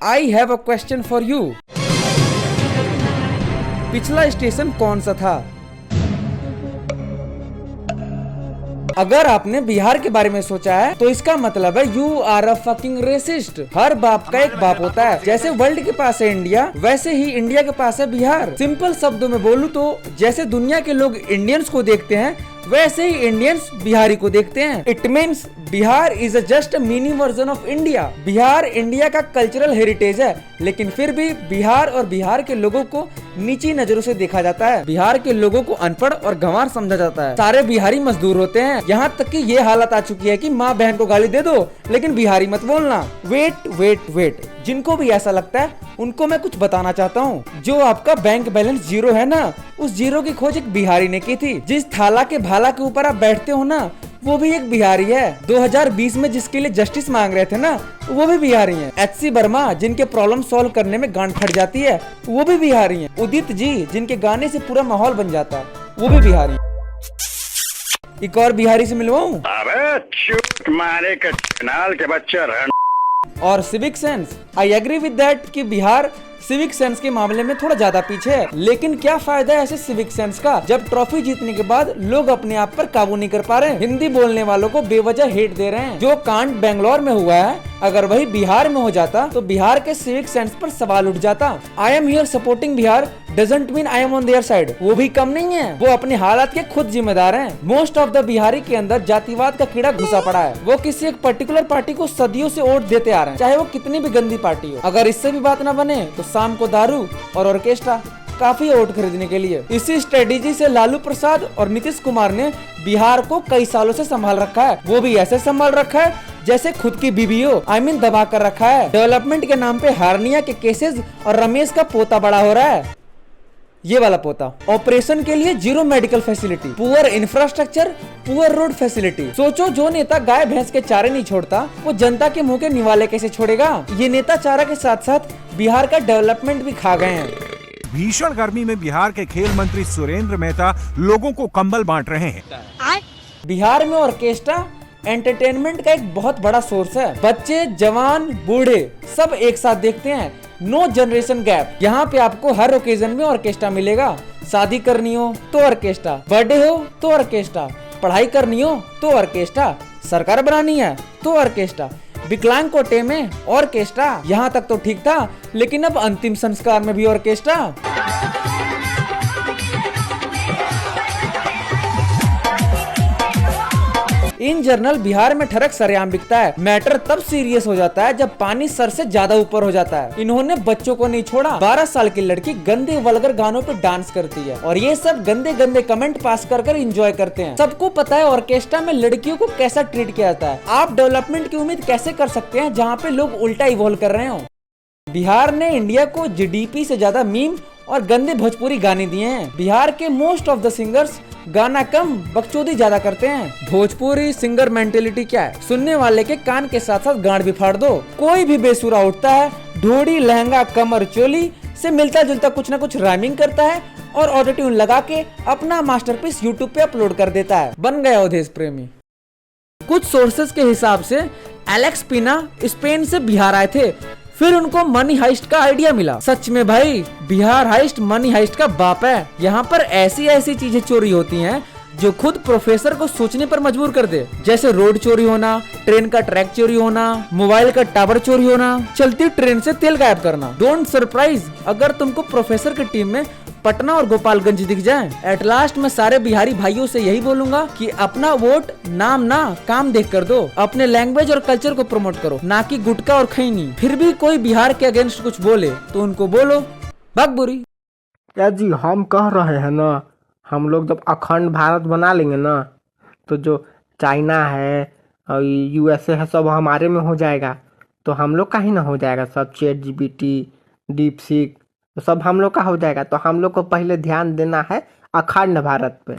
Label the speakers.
Speaker 1: I have a question for you. पिछला station कौन सा था? अगर आपने बिहार के बारे में सोचा है तो इसका मतलब है you are a fucking racist. हर बाप का एक बाप होता है। जैसे वर्ल्ड के पास है इंडिया, वैसे ही इंडिया के पास है बिहार। सिंपल शब्दों में बोलूं तो जैसे दुनिया के लोग इंडियंस को देखते हैं, वैसे ही इंडियंस बिहारी को देखते हैं। It means Bihar is just a mini version of India. Bihar India का कल्चरल हेरिटेज है, लेकिन फिर भी बिहार और बिहार के लोगों को नीची नजरों से देखा जाता है। बिहार के लोगों को अनपढ़ और गंवार समझा जाता है। सारे बिहारी मजदूर होते हैं। यहाँ तक कि ये हालत आ चुकी है कि माँ बहन को गाली दे दो, लेकिन बिहारी मत बोलना। वेट वेट वेट, जिनको भी ऐसा लगता है उनको मैं कुछ बताना चाहता हूँ। जो आपका बैंक बैलेंस जीरो है ना, उस जीरो की खोज एक बिहारी ने की थी। जिस थाला के भाला के ऊपर आप बैठते हो ना, वो भी एक बिहारी है। 2020 में जिसके लिए जस्टिस मांग रहे थे ना, वो भी बिहारी हैं। एचसी वर्मा जिनके प्रॉब्लम सॉल्व करने में गांड फट जाती है, वो भी बिहारी हैं। उदित जी जिनके गाने से पूरा माहौल बन जाता है, वो भी बिहारी हैं। एक और बिहारी से मिलवाऊं?
Speaker 2: अबे चूत मारे के नाल के बच्चे रहन।
Speaker 1: और civic sense, I agree with that कि बिहार सिविक सेंस के मामले में थोड़ा ज्यादा पीछे है। लेकिन क्या फायदा है ऐसे सिविक सेंस का जब ट्रॉफी जीतने के बाद लोग अपने आप पर काबू नहीं कर पा रहे। हिंदी बोलने वालों को बेवजह हेट दे रहे हैं। जो कांड बेंगलोर में हुआ है, अगर वही बिहार में हो जाता तो बिहार के सिविक सेंस पर सवाल उठ जाता। I am here supporting Bihar doesn't mean I am on their side. वो भी कम नहीं है, वो अपने हालात के खुद जिम्मेदार हैं। मोस्ट ऑफ द बिहारी के अंदर जातिवाद का कीड़ा घुसा पड़ा है। वो किसी एक पर्टिकुलर पार्टी को सदियों से वोट देते आ रहे हैं, चाहे वो कितनी भी गंदी पार्टी हो। अगर इससे भी बात न बने तो शाम को दारू और ऑर्केस्ट्रा काफी वोट खरीदने के लिए। इसी स्ट्रेटेजी से लालू प्रसाद और नीतीश कुमार ने बिहार को कई सालों से संभाल रखा है। वो भी ऐसे संभाल रखा है जैसे खुद की बीवी हो। आई मीन दबा कर रखा है। डेवलपमेंट के नाम पे हार्निया के केसेस और रमेश का पोता बड़ा हो रहा है। ये वाला पोता। ऑपरेशन के लिए zero medical facility, poor infrastructure, poor road facility. सोचो जो नेता गाय भैंस के चारे नहीं छोड़ता, वो जनता के मुंह के निवाले कैसे छोड़ेगा। ये नेता चारा के साथ साथ बिहार का डेवलपमेंट भी खा गए हैं।
Speaker 3: भीषण गर्मी में बिहार के खेल मंत्री सुरेंद्र मेहता लोगों को कंबल बांट रहे हैं।
Speaker 1: बिहार में ऑर्केस्ट्रा एंटरटेनमेंट का एक बहुत बड़ा सोर्स है। बच्चे, जवान, बूढ़े सब एक साथ देखते हैं। No generation gap. यहाँ पे आपको हर ओकेजन में ऑर्केस्ट्रा मिलेगा। शादी करनी हो तो ऑर्केस्ट्रा, बर्थडे हो तो ऑर्केस्ट्रा, पढ़ाई करनी हो तो ऑर्केस्ट्रा, सरकार बनानी है तो ऑर्केस्ट्रा, विकलांग कोटे में ऑर्केस्ट्रा। यहाँ तक तो ठीक था, लेकिन अब अंतिम संस्कार में भी ऑर्केस्ट्रा। इन जनरल बिहार में ठरक सरेआम बिकता है। मैटर तब सीरियस हो जाता है जब पानी सर से ज्यादा ऊपर हो जाता है। इन्होंने बच्चों को नहीं छोड़ा। 12 साल की लड़की गंदे वल्गर गानों पे डांस करती है और ये सब गंदे गंदे कमेंट पास कर एंजॉय करते हैं। सबको पता है ऑर्केस्ट्रा में लड़कियों को कैसा ट्रीट किया जाता है। आप डेवलपमेंट की उम्मीद कैसे कर सकते हैं जहाँ पे लोग उल्टा इवॉल्व कर रहे हो। बिहार ने इंडिया को जीडीपी से ज्यादा मीम और गंदे भोजपुरी गाने दिए हैं। बिहार के मोस्ट ऑफ द सिंगर्स गाना कम बकचोदी ज्यादा करते हैं। भोजपुरी सिंगर मेंटेलिटी क्या है? सुनने वाले के कान के साथ साथ गांड भी फाड़ दो। कोई भी बेसुरा उठता है, ढोड़ी, लहंगा, कमर, चोली से मिलता जुलता कुछ न कुछ राइमिंग करता है और ऑटो ट्यून लगा के अपना मास्टरपीस यूट्यूब पे अपलोड कर देता है। बन गया अवधेश प्रेमी। कुछ सोर्सेस के हिसाब से एलेक्स पिना स्पेन से बिहार आए थे, फिर उनको मनी हाइस्ट का आइडिया मिला। सच में भाई, बिहार हाइस्ट मनी हाइस्ट का बाप है। यहाँ पर ऐसी ऐसी चीजें चोरी होती हैं जो खुद प्रोफेसर को सोचने पर मजबूर कर दे। जैसे रोड चोरी होना, ट्रेन का ट्रैक चोरी होना, मोबाइल का टावर चोरी होना, चलती ट्रेन से तेल गायब करना। डोंट सरप्राइज अगर तुमको प्रोफेसर की टीम में पटना और गोपालगंज दिख जाए। एट लास्ट मैं सारे बिहारी भाइयों से यही बोलूंगा कि अपना वोट नाम ना काम देख कर दो। अपने लैंग्वेज और कल्चर को प्रमोट करो, ना कि गुटखा और खैनी। फिर भी कोई बिहार के अगेंस्ट कुछ बोले तो उनको बोलो भग बुरी।
Speaker 4: या जी हम कह रहे हैं ना, हम लोग जब अखंड भारत बना लेंगे ना, तो जो चाइना है और यूएसए है सब हमारे में हो जाएगा। तो हम लोग का ही ना हो जाएगा सब। चैट जीपीटी, डीप सीक, तो सब हम लोग का हो जाएगा। तो हम लोग को पहले ध्यान देना है अखंड भारत पे।